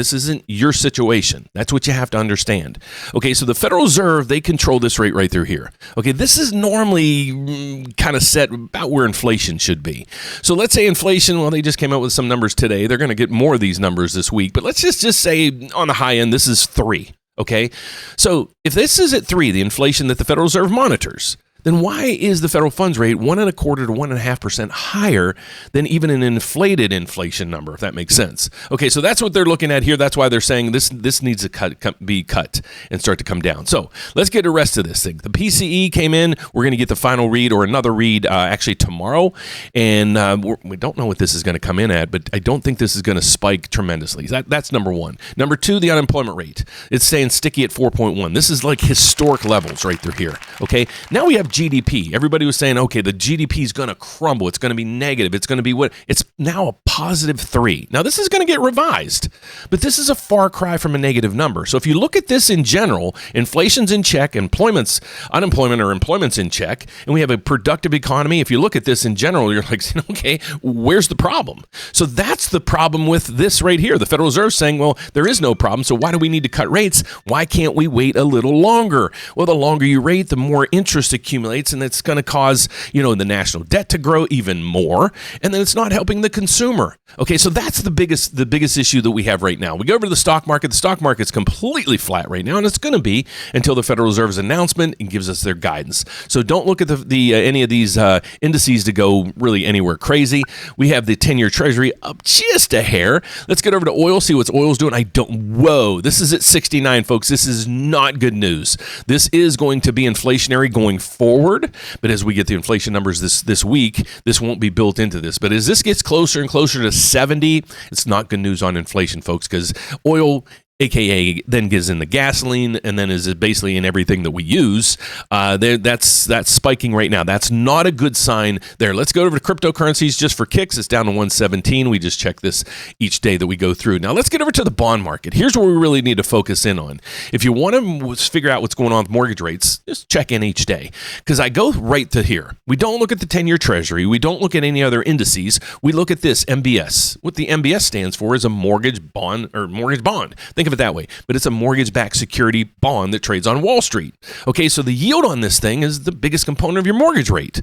This isn't your situation. That's what you have to understand. Okay, so the Federal Reserve, they control this rate right through here. Okay, this is normally kind of set about where inflation should be. So let's say inflation, well, they just came out with some numbers today. They're going to get more of these numbers this week. But let's just say on the high end, this is 3. Okay, so if this is at 3, the inflation that the Federal Reserve monitors, then why is the federal funds rate 1.25% to 1.5% higher than even an inflated inflation number, if that makes sense? Okay, so that's what they're looking at here. That's why they're saying this needs to be cut and start to come down. So let's get the rest of this thing. The PCE came in. We're going to get the final read or another read actually tomorrow, and we don't know what this is going to come in at, but I don't think this is going to spike tremendously. That's number one. Number two, the unemployment rate. It's staying sticky at 4.1. This is like historic levels right through here. Okay, now we have GDP. Everybody was saying, okay, the GDP is going to crumble. It's going to be negative. It's going to be what? It's now a positive 3. Now, this is going to get revised, but this is a far cry from a negative number. So if you look at this in general, inflation's in check, employment's in check, and we have a productive economy. If you look at this in general, you're like, okay, where's the problem? So that's the problem with this right here. The Federal Reserve saying, well, there is no problem, so why do we need to cut rates? Why can't we wait a little longer? Well, the longer you wait, the more interest accumulates, and it's going to cause, the national debt to grow even more, and then it's not helping the consumer. Okay, so that's the biggest issue that we have right now. We go over to the stock market. The stock market's completely flat right now, and it's going to be until the Federal Reserve's announcement and gives us their guidance. So don't look at the any of these indices to go really anywhere crazy. We have the 10-year Treasury up just a hair. Let's get over to oil, see what oil's doing. Whoa, this is at 69, folks. This is not good news. This is going to be inflationary going forward, but as we get the inflation numbers this week, this won't be built into this. But as this gets closer and closer to 70, it's not good news on inflation, folks, because oil, AKA, then gives in the gasoline and then is basically in everything that we use. That's spiking right now. That's not a good sign there. Let's go over to cryptocurrencies just for kicks. It's down to 117. We just check this each day that we go through. Now let's get over to the bond market. Here's where we really need to focus in on. If you want to figure out what's going on with mortgage rates, just check in each day, because I go right to here. We don't look at the 10-year Treasury. We don't look at any other indices. We look at this MBS. What the MBS stands for is a mortgage bond. Think of it that way, but it's a mortgage-backed security bond that trades on Wall Street. Okay, so the yield on this thing is the biggest component of your mortgage rate.